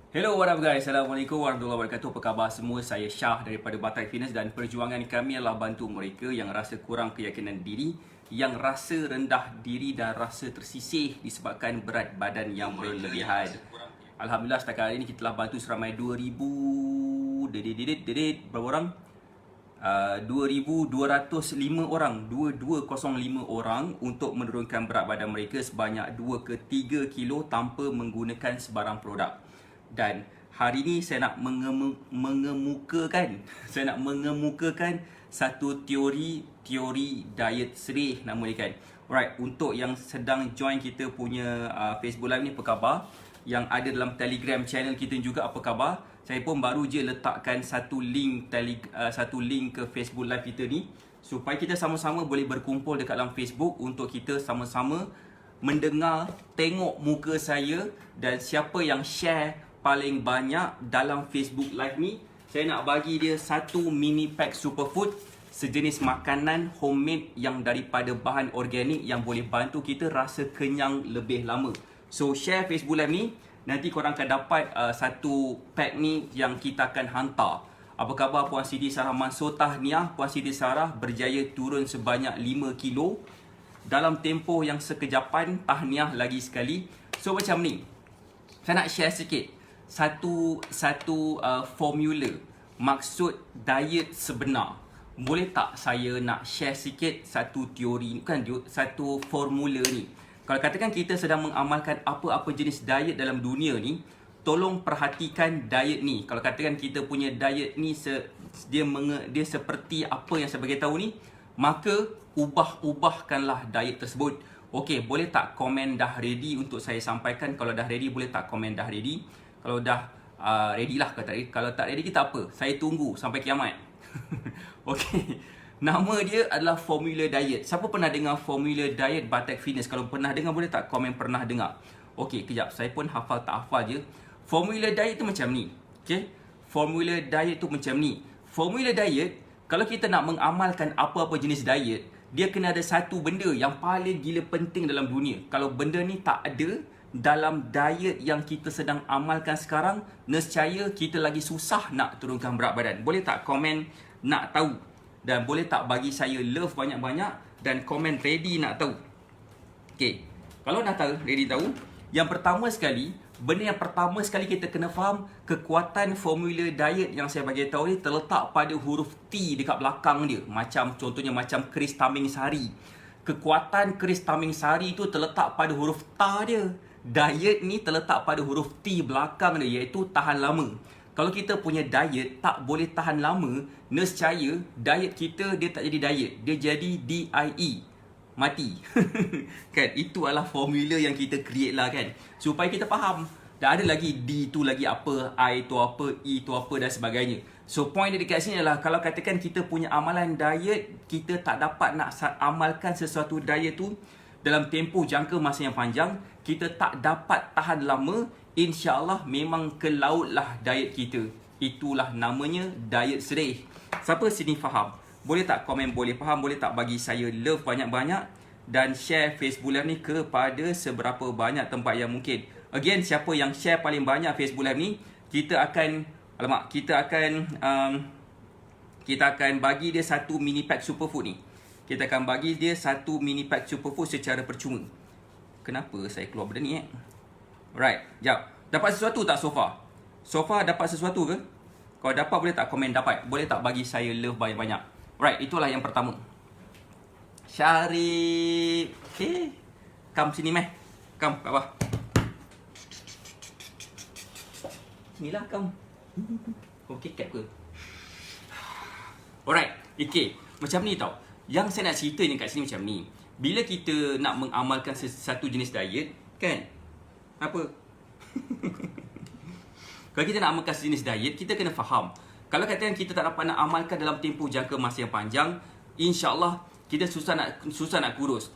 Hello, what up guys? Assalamualaikum warahmatullahi wabarakatuh. Apa khabar semua? Saya Syah daripada Batai Fitness dan perjuangan kami adalah bantu mereka yang rasa kurang keyakinan diri, yang rasa rendah diri dan rasa tersisih disebabkan berat badan yang berlebihan. Alhamdulillah setakat hari ini kita telah bantu seramai 2000 berapa orang? 2,205 orang 2205 orang untuk menurunkan berat badan mereka sebanyak 2 ke 3 kilo tanpa menggunakan sebarang produk. Dan hari ini saya nak mengemukakan satu teori diet serih nama dia kan. Alright, untuk yang sedang join kita punya Facebook Live ni apa khabar? Yang ada dalam Telegram channel kita juga apa khabar? Saya pun baru je letakkan satu link ke Facebook Live kita ni supaya kita sama-sama boleh berkumpul dekat dalam Facebook untuk kita sama-sama mendengar, tengok muka saya dan siapa yang share paling banyak dalam Facebook Live ni. Saya nak bagi dia satu mini pack superfood, sejenis makanan homemade yang daripada bahan organik yang boleh bantu kita rasa kenyang lebih lama. So share Facebook Live ni, nanti korang akan dapat satu pack ni yang kita akan hantar. Apa khabar Puan Siti Sarah Mansur Tahniah, Puan Siti Sarah berjaya turun sebanyak 5 kilo dalam tempoh yang sekejapan. Tahniah lagi sekali. So macam ni, saya nak share sikit satu formula maksud diet sebenar. Boleh tak saya nak share sikit satu teori, bukan satu formula ni. Kalau katakan kita sedang mengamalkan apa-apa jenis diet dalam dunia ni, tolong perhatikan diet ni. Kalau katakan kita punya diet ni dia seperti apa yang saya bagi tahu ni, maka ubahkanlah diet tersebut. Okey, boleh tak komen dah ready untuk saya sampaikan? Kalau dah ready boleh tak komen dah ready? Kalau dah ready lah, kalau tak ready kita apa? Saya tunggu sampai kiamat. Okey. Nama dia adalah formula diet. Siapa pernah dengar formula diet Batek Fitness? Kalau pernah dengar boleh tak komen pernah dengar. Okey, kejap. Saya pun hafal tak hafal je. Formula diet tu macam ni. Okey. Formula diet tu macam ni. Formula diet, kalau kita nak mengamalkan apa-apa jenis diet, dia kena ada satu benda yang paling gila penting dalam dunia. Kalau benda ni tak ada dalam diet yang kita sedang amalkan sekarang, nescaya kita lagi susah nak turunkan berat badan. Boleh tak komen nak tahu? Dan boleh tak bagi saya love banyak-banyak dan komen ready nak tahu. Okay, kalau nak tahu, ready tahu, yang pertama sekali, benda yang pertama sekali kita kena faham, kekuatan formula diet yang saya bagi tahu ni terletak pada huruf T dekat belakang dia. Macam contohnya macam Chris Tamingsari. Kekuatan Chris Tamingsari tu terletak pada huruf T dia. Diet ni terletak pada huruf T belakang dia, iaitu tahan lama. Kalau kita punya diet tak boleh tahan lama, nescaya diet kita dia tak jadi diet, dia jadi DIE, mati. Kan, itu adalah formula yang kita create lah kan, supaya kita faham. Dan ada lagi D tu lagi apa, I tu apa, E tu apa dan sebagainya. So point dia dekat sini adalah kalau katakan kita punya amalan diet, kita tak dapat nak amalkan sesuatu diet tu dalam tempoh jangka masa yang panjang, kita tak dapat tahan lama, InsyaAllah memang ke laut lah diet kita. Itulah namanya diet serih. Siapa sini faham? Boleh tak komen boleh faham? Boleh tak bagi saya love banyak-banyak? Dan share Facebook Live ni kepada seberapa banyak tempat yang mungkin. Again, siapa yang share paling banyak Facebook Live ni, kita akan bagi dia satu mini pack superfood ni. Kita akan bagi dia satu mini pack superfood secara percuma. Kenapa saya keluar benda ni Alright, jap. Dapat sesuatu tak so far? So far dapat sesuatu ke? Kalau dapat boleh tak komen dapat? Boleh tak bagi saya love banyak-banyak? Alright, itulah yang pertama. Syarif. Okay. Come sini meh. Come kat bawah. Sinilah come. Okay, kat ke? Alright, okay. Macam ni tau. Yang saya nak cerita ni kat sini macam ni. Bila kita nak mengamalkan satu jenis diet, kan? Apa? Kalau kita nak amalkan sejenis diet, kita kena faham. Kalau katakan kita tak dapat nak amalkan dalam tempoh jangka masa yang panjang, InsyaAllah kita susah nak kurus.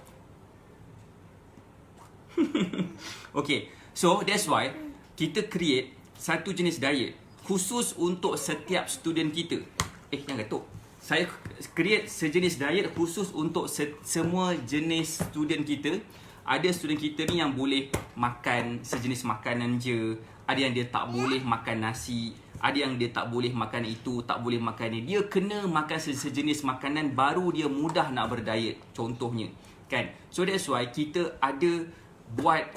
Okay, so that's why kita create satu jenis diet khusus untuk setiap student kita. Jangan ketuk. Saya create sejenis diet khusus untuk semua jenis student kita Ada student kita ni yang boleh makan sejenis makanan je, ada yang dia tak boleh makan nasi, ada yang dia tak boleh makan itu, tak boleh makan ni. Dia kena makan sejenis makanan baru dia mudah nak berdiet, contohnya kan. So that's why kita ada buat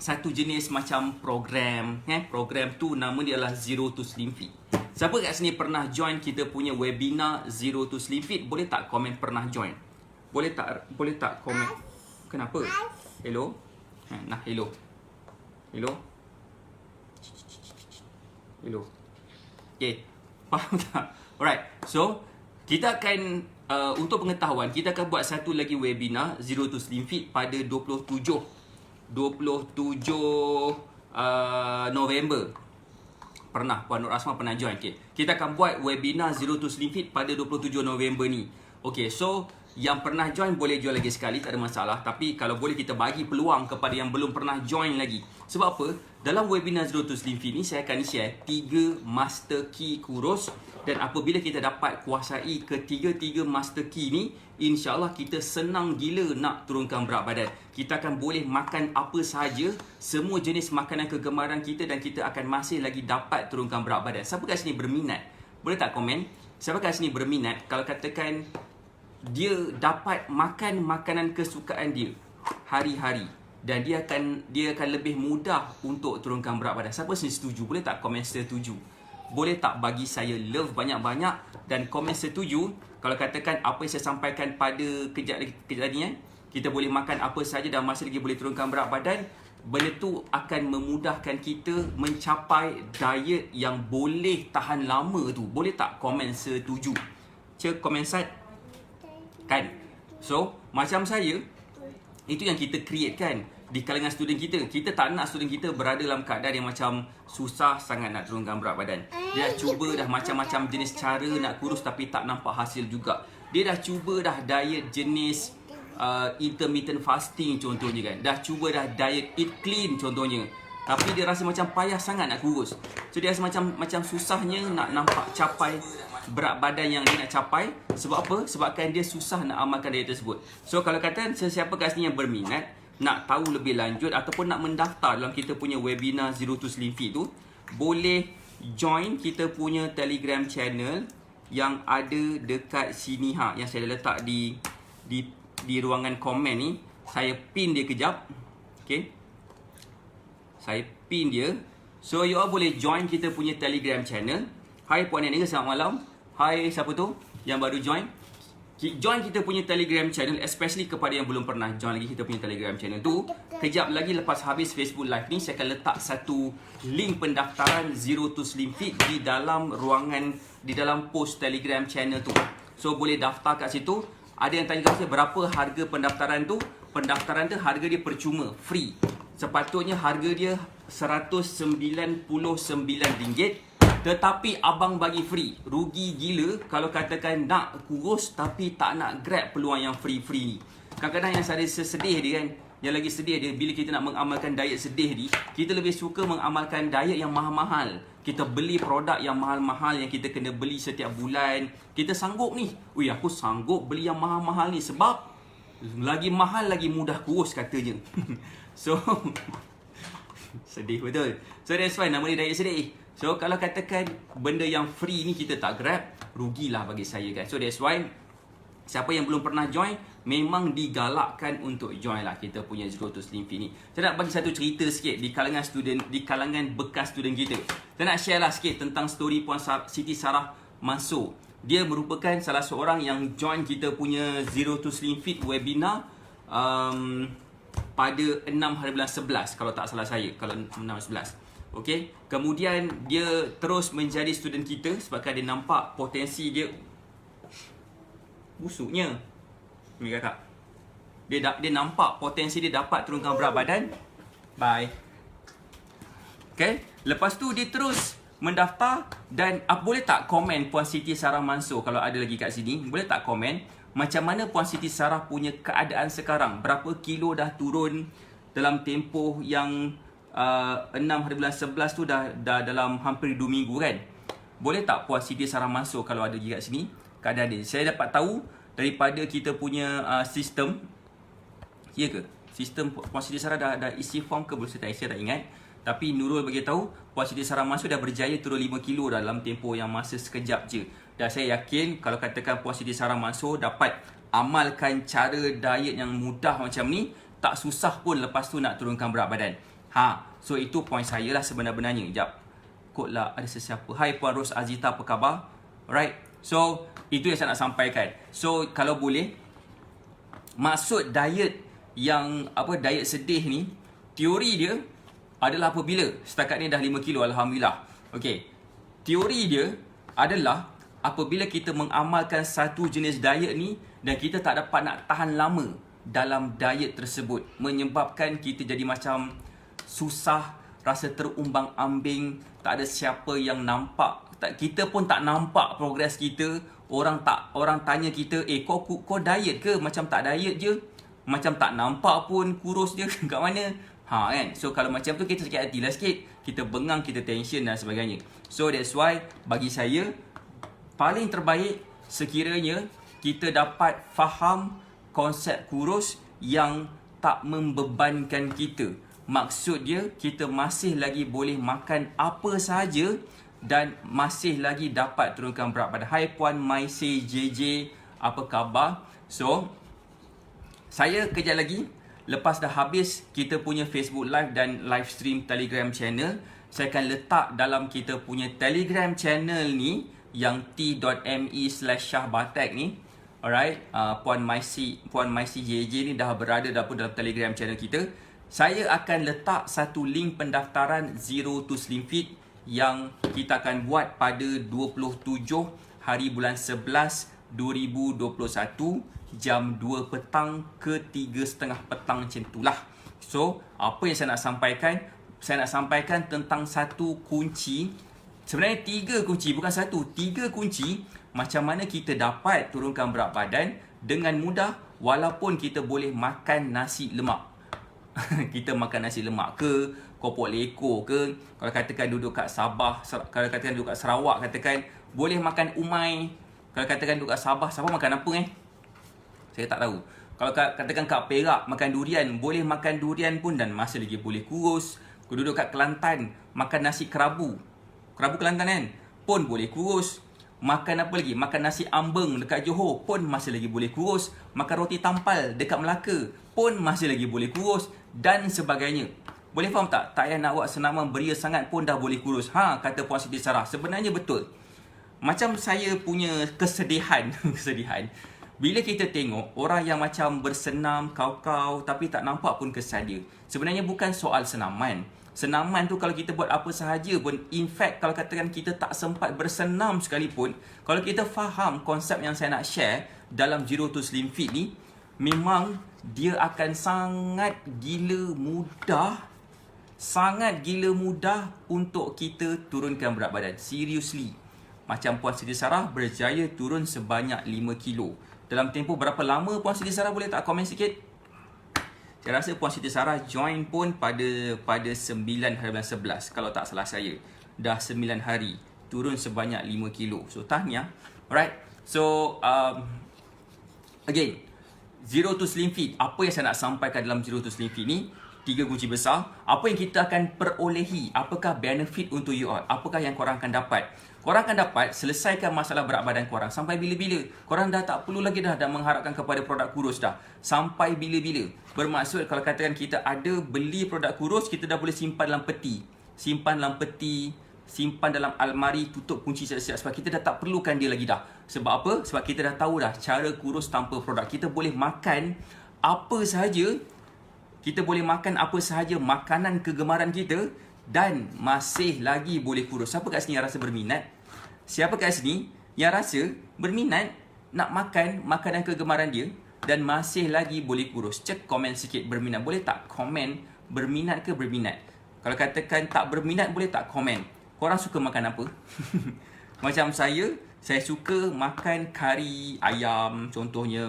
satu jenis macam program, program tu nama dia adalah Zero to Slim Fit. Siapa kat sini pernah join kita punya webinar Zero to Slim Fit? Boleh tak komen pernah join? Boleh tak komen? Kenapa? Hello? Nah, hello. Hello? Hello. Okay, faham tak? Alright, so kita akan untuk pengetahuan, kita akan buat satu lagi webinar Zero to Slim Fit pada 27 November. Puan Nur Asma pernah join. Okay. Kita akan buat webinar Zero to Slim Fit pada 27 November ni. Okay, so yang pernah join boleh join lagi sekali, tak ada masalah. Tapi kalau boleh kita bagi peluang kepada yang belum pernah join lagi. Sebab apa? Dalam webinar Zero to Slim Fit ni saya akan share 3 master key kurus. Dan apabila kita dapat kuasai ketiga-tiga master key ni, InsyaAllah kita senang gila nak turunkan berat badan. Kita akan boleh makan apa sahaja, semua jenis makanan kegemaran kita, dan kita akan masih lagi dapat turunkan berat badan. Siapa kat sini berminat? Boleh tak komen? Siapa kat sini berminat kalau katakan dia dapat makan makanan kesukaan dia hari-hari, dan dia akan lebih mudah untuk turunkan berat badan? Siapa sini setuju? Boleh tak komen setuju? Boleh tak bagi saya love banyak-banyak dan komen setuju kalau katakan apa yang saya sampaikan pada kejap lagi kita boleh makan apa saja dan masih lagi boleh turunkan berat badan. Benda tu akan memudahkan kita mencapai diet yang boleh tahan lama tu. Boleh tak komen setuju? Cik komen sat kan? So macam saya, itu yang kita create kan di kalangan student kita. Kita tak nak student kita berada dalam keadaan yang macam susah sangat nak turunkan berat badan. Dia dah cuba dah macam-macam jenis cara nak kurus tapi tak nampak hasil juga. Dia dah cuba dah diet jenis intermittent fasting contohnya kan. Dah cuba dah diet eat clean contohnya. Tapi dia rasa macam payah sangat nak kurus. So dia rasa macam susahnya nak nampak capai berat badan yang dia nak capai. Sebab apa? Sebabkan dia susah nak amalkan diet tersebut. So kalau kata sesiapa kat sini yang berminat nak tahu lebih lanjut ataupun nak mendaftar dalam kita punya webinar Zero to Slim Fit tu, boleh join kita punya Telegram channel yang ada dekat sini yang saya letak di ruangan komen ni. Saya pin dia kejap. Okay, saya pin dia. So you all boleh join kita punya Telegram channel. Hai Puan Nega, selamat malam. Hai siapa tu yang baru join? Join kita punya Telegram channel, especially kepada yang belum pernah join lagi kita punya Telegram channel tu. Kejap lagi lepas habis Facebook Live ni, saya akan letak satu link pendaftaran Zero to Slim Fit di dalam ruangan, di dalam post Telegram channel tu. So boleh daftar kat situ. Ada yang tanya kat saya berapa harga pendaftaran tu? Pendaftaran tu harga dia percuma, free. Sepatutnya harga dia RM199. Tetapi abang bagi free. Rugi gila kalau katakan nak kurus tapi tak nak grab peluang yang free-free ni. Kadang-kadang yang saya sedih dia kan, yang lagi sedih dia bila kita nak mengamalkan diet sedih ni, kita lebih suka mengamalkan diet yang mahal-mahal. Kita beli produk yang mahal-mahal yang kita kena beli setiap bulan. Kita sanggup ni. Ui, aku sanggup beli yang mahal-mahal ni sebab lagi mahal lagi mudah kurus katanya. So sedih betul. So that's why nama dia diet sedih. So kalau katakan benda yang free ni kita tak grab, rugilah bagi saya kan. So that's why siapa yang belum pernah join, memang digalakkan untuk join lah kita punya Zero to Slim Fit ni. Saya nak bagi satu cerita sikit di kalangan student, di kalangan bekas student kita. Saya nak share lah sikit tentang story Puan Siti Sarah Mansor. Dia merupakan salah seorang yang join kita punya Zero to Slim Fit webinar pada 6 hari bulan 11 kalau tak salah saya, kalau 6 hari 11. Okey, kemudian dia terus menjadi student kita sebabkan dia nampak potensi dia. Busuknya ni kakak. Dia nampak potensi dia dapat turunkan berat badan. Bye. Okey, lepas tu dia terus mendaftar. Dan boleh tak komen Puan Siti Sarah Mansor kalau ada lagi kat sini? Boleh tak komen macam mana Puan Siti Sarah punya keadaan sekarang? Berapa kilo dah turun dalam tempoh yang 6 hari bulan 11 tu dah dalam hampir 2 minggu kan? Boleh tak Puan Siti Sarah Mansor kalau ada lagi kat sini keadaan dia? Saya dapat tahu daripada kita punya sistem Ya ke? Sistem Puan Siti Sarah dah isi form ke belum? Saya tak ingat. Tapi Nurul bagi tahu Puan Siti Sarah Mansor dah berjaya turun 5 kilo dalam tempoh yang masa sekejap je. Dan saya yakin kalau katakan Puan Siti Sarah Mansor dapat amalkan cara diet yang mudah macam ni, tak susah pun lepas tu nak turunkan berat badan. So itu poin saya lah sebenar-benarnya. Sekejap. Kod lah ada sesiapa. Hai Puan Ros Azita, apa khabar? Alright. So itu yang saya nak sampaikan. So kalau boleh, maksud diet yang diet sedih ni, teori dia adalah apabila setakat ni dah 5 kilo, alhamdulillah. Okey. Teori dia adalah apabila kita mengamalkan satu jenis diet ni dan kita tak dapat nak tahan lama dalam diet tersebut, menyebabkan kita jadi macam susah, rasa terumbang-ambing, tak ada siapa yang nampak, kita pun tak nampak progres kita. Orang tanya kita, kau diet ke? Macam tak diet je, macam tak nampak pun kurus je kat mana. Kan? So kalau macam tu kita sakit hati lah sikit, kita bengang, kita tension dan sebagainya. So that's why bagi saya paling terbaik sekiranya kita dapat faham konsep kurus yang tak membebankan kita. Maksud dia, kita masih lagi boleh makan apa sahaja dan masih lagi dapat turunkan berat badan. Hai Puan Maisi JJ, apa khabar? So saya kejap lagi, lepas dah habis kita punya Facebook Live dan live stream Telegram channel, saya akan letak dalam kita punya Telegram channel ni yang t.me/syahbatek ni. Alright, Puan Maisi JJ ni dah berada dalam Telegram channel kita. Saya akan letak satu link pendaftaran Zero to Slim Fit yang kita akan buat pada 27 hari bulan 11 2021 jam 2 petang ke 3.30 petang macam itulah. So, apa yang saya nak sampaikan? Saya nak sampaikan tentang satu kunci. Sebenarnya 3 kunci, bukan satu, 3 kunci macam mana kita dapat turunkan berat badan dengan mudah walaupun kita boleh makan nasi lemak. Kita makan nasi lemak ke, kopok leko ke, kalau katakan duduk kat Sabah, kalau katakan duduk kat Sarawak, katakan boleh makan umai. Kalau katakan duduk kat Sabah makan apa Saya tak tahu. Kalau katakan kat Perak makan durian, boleh makan durian pun dan masih lagi boleh kurus. Kalau duduk kat Kelantan makan nasi kerabu Kelantan kan, pun boleh kurus. Makan apa lagi? Makan nasi ambeng dekat Johor pun masih lagi boleh kurus. Makan roti tampal dekat Melaka pun masih lagi boleh kurus dan sebagainya. Boleh faham tak? Tak payah nak buat senaman beria sangat pun dah boleh kurus. Kata Puan Siti Sarah. Sebenarnya betul. Macam saya punya kesedihan bila kita tengok orang yang macam bersenam, kau-kau tapi tak nampak pun kesan dia. Sebenarnya bukan soal senaman. Senaman tu kalau kita buat apa sahaja pun, in fact kalau katakan kita tak sempat bersenam sekalipun, kalau kita faham konsep yang saya nak share dalam Zero to Slim Fit ni, memang dia akan sangat gila mudah untuk kita turunkan berat badan. Seriously. Macam Puan Siti Sarah berjaya turun sebanyak 5 kilo. Dalam tempoh berapa lama Puan Siti Sarah, boleh tak komen sikit? Saya rasa Puan Siti Sarah join pun pada 9 hari bulan 11 kalau tak salah saya. Dah 9 hari turun sebanyak 5 kilo. So tahniah. Alright. So again, Zero to Slim Fit. Apa yang saya nak sampaikan dalam Zero to Slim Fit ni? 3 kunci besar. Apa yang kita akan perolehi? Apakah benefit untuk you all? Apakah yang korang akan dapat? Korang akan dapat selesaikan masalah berat badan korang. Sampai bila-bila? Korang dah tak perlu lagi dah mengharapkan kepada produk kurus dah. Sampai bila-bila? Bermaksud kalau katakan kita ada beli produk kurus, kita dah boleh simpan dalam peti. Simpan dalam almari, tutup kunci siap-siap. Sebab kita dah tak perlukan dia lagi dah. Sebab apa? Sebab kita dah tahu dah cara kurus tanpa produk. Kita boleh makan apa sahaja. Kita boleh makan apa sahaja makanan kegemaran kita dan masih lagi boleh kurus. Siapa kat sini yang rasa berminat? Siapa kat sini yang rasa berminat nak makan makanan kegemaran dia dan masih lagi boleh kurus? Cek komen sikit berminat. Boleh tak komen berminat ke berminat? Kalau katakan tak berminat, boleh tak komen? Korang suka makan apa? Macam saya suka makan kari ayam contohnya,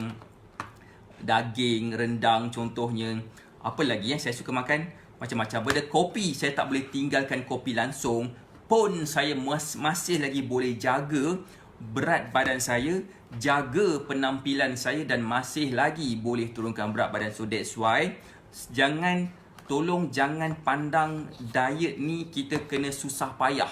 daging rendang contohnya. Apa lagi saya suka makan? Macam-macam. Benda kopi, saya tak boleh tinggalkan kopi langsung. Pun saya masih lagi boleh jaga berat badan saya, jaga penampilan saya dan masih lagi boleh turunkan berat badan. So that's why tolong jangan pandang diet ni kita kena susah payah.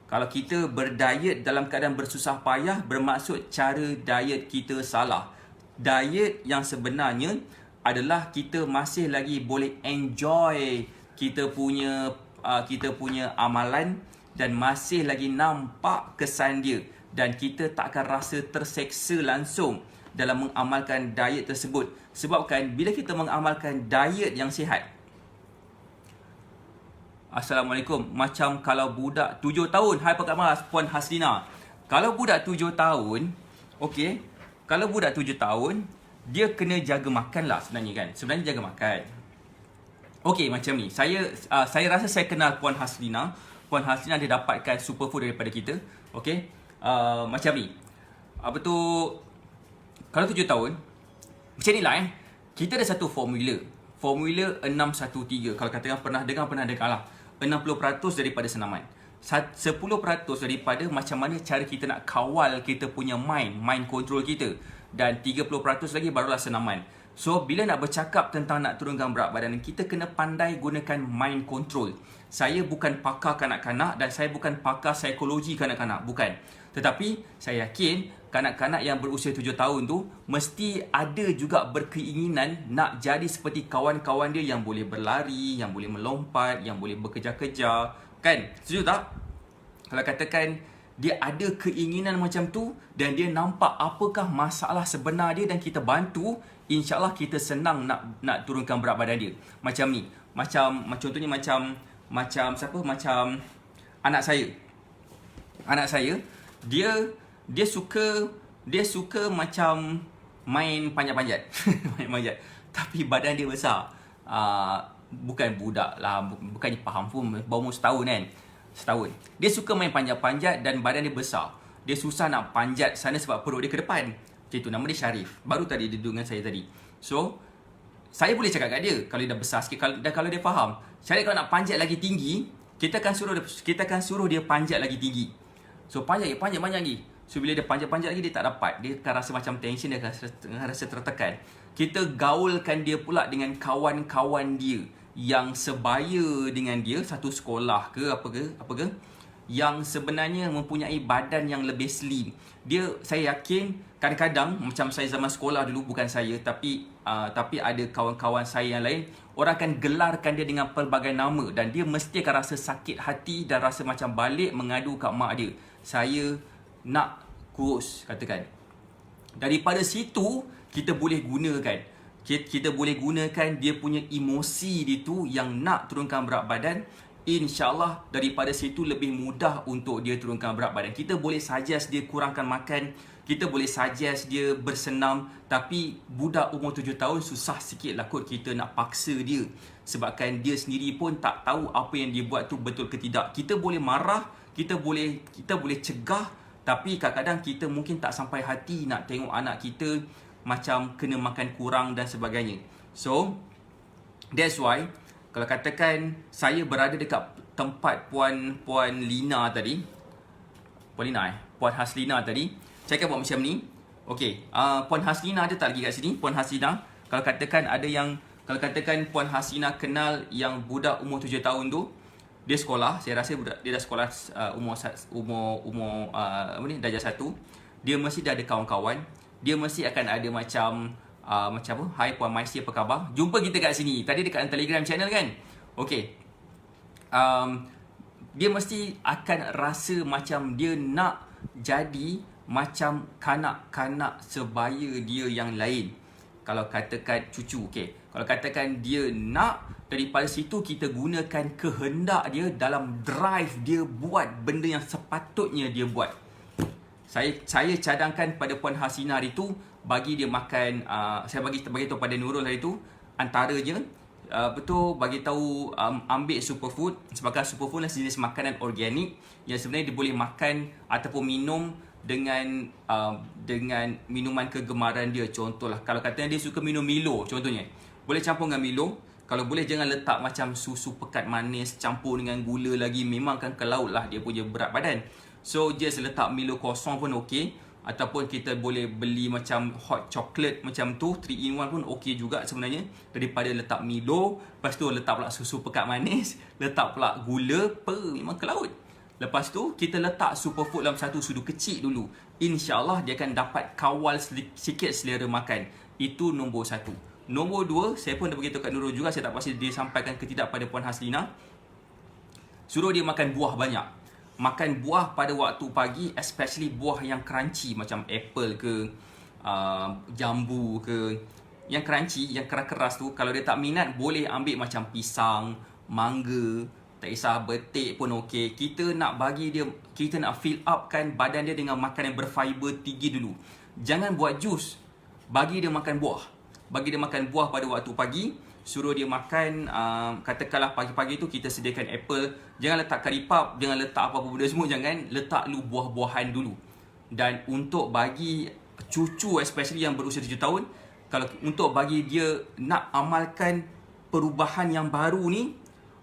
Kalau kita berdiet dalam keadaan bersusah payah, bermaksud cara diet kita salah. Diet yang sebenarnya adalah kita masih lagi boleh enjoy kita punya amalan dan masih lagi nampak kesan dia, dan kita tak akan rasa terseksa langsung dalam mengamalkan diet tersebut. Sebabkan bila kita mengamalkan diet yang sihat, Assalamualaikum, macam kalau budak 7 tahun, hai apa khabar Puan Haslina? Kalau budak 7 tahun, okey, kalau budak 7 tahun, dia kena jaga makan lah sebenarnya kan. Sebenarnya jaga makan. Okey, macam ni. Saya rasa saya kenal Puan Haslina. Puan Haslina dia dapatkan superfood daripada kita. Okey. Macam ni. Apa tu, kalau 7 tahun, macam ni lah kita ada satu formula. Formula 613. Kalau katakan pernah dengar lah. 60% daripada senaman. 10% daripada macam mana cara kita nak kawal kita punya mind control kita. Dan 30% lagi barulah senaman. So, bila nak bercakap tentang nak turunkan berat badan, kita kena pandai gunakan mind control. Saya bukan pakar kanak-kanak dan saya bukan pakar psikologi kanak-kanak. Bukan. Tetapi, saya yakin kanak-kanak yang berusia 7 tahun tu mesti ada juga berkeinginan nak jadi seperti kawan-kawan dia yang boleh berlari, yang boleh melompat, yang boleh bekerja-kerja. Kan? Setuju tak? Kalau katakan dia ada keinginan macam tu dan dia nampak apakah masalah sebenar dia dan kita bantu, insya-Allah kita senang nak turunkan berat badan dia. Macam ni. Contohnya macam siapa? Macam anak saya. Anak saya dia suka macam main panjat-panjat. Main panjat. Tapi badan dia besar. Bukan budak lah, bukannya faham pun, baru umur setahun kan. Setahun. Dia suka main panjat-panjat dan badan dia besar. Dia susah nak panjat sana sebab perut dia ke depan. Macam tu, nama dia Syarif. Baru tadi dia duduk dengan saya tadi. So, saya boleh cakap kat dia kalau dia dah besar sikit dan kalau dia faham. Syarif kalau nak panjat lagi tinggi, kita akan suruh dia panjat lagi tinggi. So, panjat lagi. So, bila dia panjat-panjat lagi, dia tak dapat. Dia akan rasa macam tension, dia akan rasa tertekan. Kita gaulkan dia pula dengan kawan-kawan dia yang sebaya dengan dia, satu sekolah ke apa ke, yang sebenarnya mempunyai badan yang lebih slim. Saya yakin kadang-kadang macam saya zaman sekolah dulu, bukan saya tapi ada kawan-kawan saya yang lain, orang akan gelarkan dia dengan pelbagai nama dan dia mesti akan rasa sakit hati dan rasa macam balik mengadu kat mak dia. Saya nak kurus, katakan. Daripada situ kita boleh gunakan dia punya emosi dia tu yang nak turunkan berat badan. InsyaAllah daripada situ lebih mudah untuk dia turunkan berat badan. Kita boleh suggest dia kurangkan makan, kita boleh suggest dia bersenam. Tapi budak umur 7 tahun susah sikit lah kot kita nak paksa dia, sebabkan dia sendiri pun tak tahu apa yang dia buat tu betul ke tidak. Kita boleh marah, kita boleh cegah, tapi kadang-kadang kita mungkin tak sampai hati nak tengok anak kita macam kena makan kurang dan sebagainya. So, that's why kalau katakan saya berada dekat tempat Puan Lina tadi, Puan Haslina tadi, saya akan buat macam ni. Okey, Puan Haslina ada tak lagi kat sini? Puan Haslina, kalau katakan Puan Haslina kenal yang budak umur 7 tahun tu, dia sekolah, saya rasa dia dah sekolah umur darjah 1. Dia mesti dah ada kawan-kawan. Dia mesti akan ada macam apa? Hai Puan Maisi, apa khabar? Jumpa kita kat sini. Tadi dekat Telegram channel kan? Okey. Dia mesti akan rasa macam dia nak jadi macam kanak-kanak sebaya dia yang lain. Kalau katakan cucu, okey. Kalau katakan dia nak, daripada situ kita gunakan kehendak dia dalam drive dia buat benda yang sepatutnya dia buat. Saya cadangkan pada Puan Hasina hari tu, bagi dia makan, saya bagi tahu pada Nurul hari tu, antaranya bagi tahu ambil superfood, sebabkan superfood adalah jenis makanan organik yang sebenarnya dia boleh makan ataupun minum dengan minuman kegemaran dia. Contohlah, kalau katanya dia suka minum Milo contohnya, boleh campur dengan Milo. Kalau boleh jangan letak macam susu pekat manis campur dengan gula lagi, memang akan ke laut lah dia punya berat badan. So just letak Milo kosong pun okey, ataupun kita boleh beli macam hot chocolate macam tu 3 in 1 pun okey juga sebenarnya, daripada letak Milo lepas tu letak pula susu pekat manis, letak pula gula, memang ke laut. Lepas tu kita letak superfood dalam satu sudu kecil dulu. InsyaAllah dia akan dapat kawal sikit selera makan. Itu nombor 1. Nombor 2, saya pun dah beritahu kat Nurul juga, saya tak pasti dia sampaikan ke tidak pada Puan Haslina. Suruh dia makan buah banyak. Makan buah pada waktu pagi, especially buah yang crunchy macam apple ke, jambu ke. Yang crunchy, yang keras-keras tu, kalau dia tak minat boleh ambil macam pisang, mangga, tak kisah betik pun okey. Kita nak bagi dia, kita nak fill upkan badan dia dengan makanan yang berfiber tinggi dulu. Jangan buat jus, bagi dia makan buah. Bagi dia makan buah pada waktu pagi. Suruh dia makan, katakanlah pagi-pagi tu kita sediakan apple. Jangan letak curry puff, jangan letak apa-apa benda semua. Jangan, letak dulu buah-buahan dulu. Dan untuk bagi cucu, especially yang berusia 7 tahun, kalau untuk bagi dia nak amalkan perubahan yang baru ni,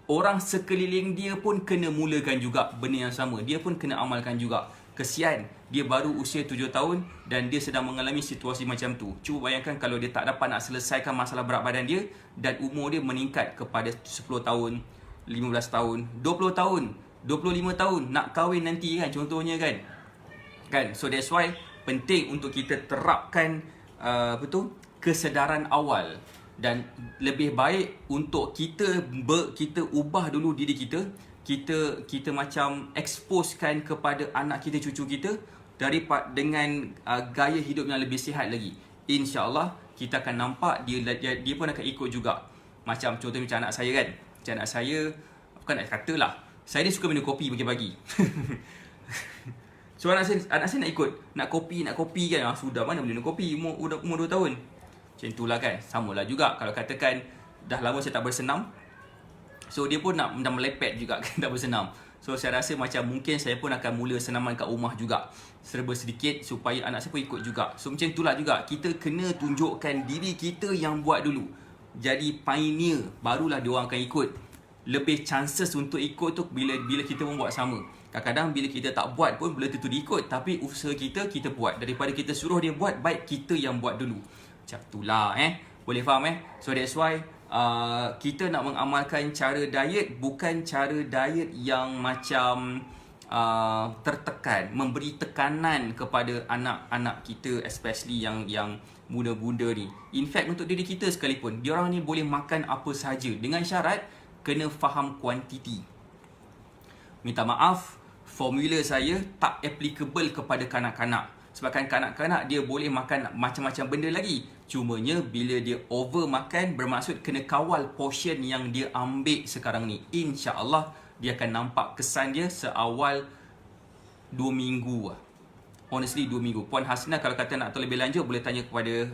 orang sekeliling dia pun kena mulakan juga benda yang sama. Dia pun kena amalkan juga. Kesian, dia baru usia 7 tahun dan dia sedang mengalami situasi macam tu. Cuba bayangkan kalau dia tak dapat nak selesaikan masalah berat badan dia dan umur dia meningkat kepada 10 tahun, 15 tahun, 20 tahun, 25 tahun, nak kahwin nanti kan, contohnya kan. So that's why penting untuk kita terapkan kesedaran awal. Dan lebih baik untuk kita ubah dulu diri kita. Kita macam exposekan kepada anak kita, cucu kita, dengan gaya hidup yang lebih sihat lagi. InsyaAllah kita akan nampak dia pun akan ikut juga. Macam contohnya macam anak saya kan. Macam anak saya, bukan nak katalah, saya dia suka minum kopi pagi-pagi. So anak saya nak ikut, nak kopi kan. Sudah mana boleh minum kopi umur 2 tahun. Macam itulah kan. Samalah juga kalau katakan dah lama saya tak bersenam, so dia pun dah melepet juga kan, tak bersenam. So saya rasa macam mungkin saya pun akan mula senaman kat rumah juga, serba sedikit supaya anak saya pun ikut juga. So macam itulah juga, kita kena tunjukkan diri kita yang buat dulu. Jadi pioneer, barulah dia orang akan ikut. Lebih chances untuk ikut tu bila kita pun buat sama. Kadang-kadang bila kita tak buat pun belum tentu diikut, tapi usaha kita buat. Daripada kita suruh dia buat, baik kita yang buat dulu. Macam itulah boleh faham So that's why kita nak mengamalkan cara diet, bukan cara diet yang macam tertekan, memberi tekanan kepada anak-anak kita, especially yang muda-muda ni. In fact untuk diri kita sekalipun, diorang ni boleh makan apa sahaja dengan syarat kena faham kuantiti. Minta maaf, formula saya tak applicable kepada kanak-kanak. Sebabkan kanak-kanak dia boleh makan macam-macam benda lagi. Cumanya bila dia over makan, bermaksud kena kawal portion yang dia ambil sekarang ni. InsyaAllah dia akan nampak kesan dia seawal 2 minggu. Honestly 2 minggu. Puan Hasna kalau kata nak tahu lebih lanjut, boleh tanya kepada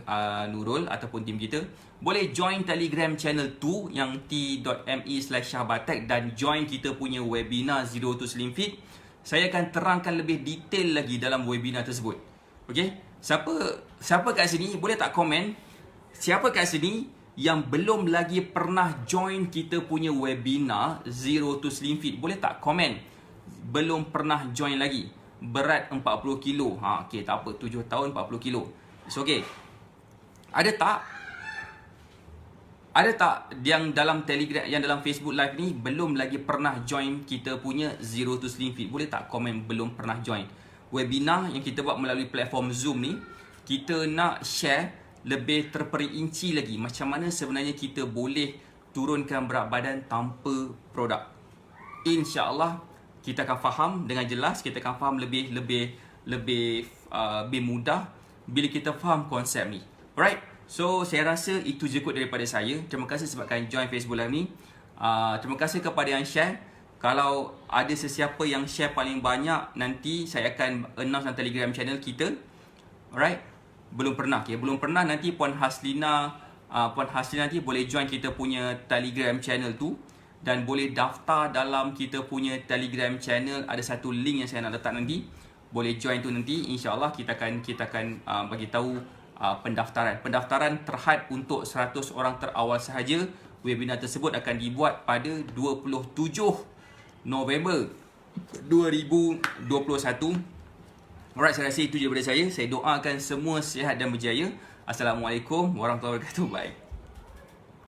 Nurul ataupun tim kita. Boleh join Telegram channel tu yang t.me/Shahbatek dan join kita punya webinar Zero to Slim Fit. Saya akan terangkan lebih detail lagi dalam webinar tersebut. Okey? Siapa kat sini boleh tak komen? Siapa kat sini yang belum lagi pernah join kita punya webinar Zero to Slim Fit? Boleh tak komen? Belum pernah join lagi. Berat 40 kilo. Okey, tak apa, 7 tahun 40 kilo. It's okay. Ada tak yang dalam Telegram, yang dalam Facebook Live ni belum lagi pernah join kita punya Zero to Slim Fit? Boleh tak komen belum pernah join? Webinar yang kita buat melalui platform Zoom ni, kita nak share lebih terperinci lagi macam mana sebenarnya kita boleh turunkan berat badan tanpa produk. InsyaAllah kita akan faham dengan jelas, kita akan faham lebih mudah bila kita faham konsep ni. Alright? So saya rasa itu je kot daripada saya. Terima kasih sebabkan join Facebook Live ni. Terima kasih kepada yang share. Kalau ada sesiapa yang share paling banyak, nanti saya akan announce dalam Telegram channel kita. Alright? Belum pernah, okay? Belum pernah, nanti Puan Haslina nanti boleh join kita punya Telegram channel tu. Dan boleh daftar dalam kita punya Telegram channel. Ada satu link yang saya nak letak nanti. Boleh join tu nanti. InsyaAllah kita akan bagi tahu pendaftaran terhad untuk 100 orang terawal sahaja. Webinar tersebut akan dibuat pada 27 November. 2021. Alright, saya rasa itu je daripada saya. Saya doakan semua sihat dan berjaya. Assalamualaikum warahmatullahi wabarakatuh. Bye.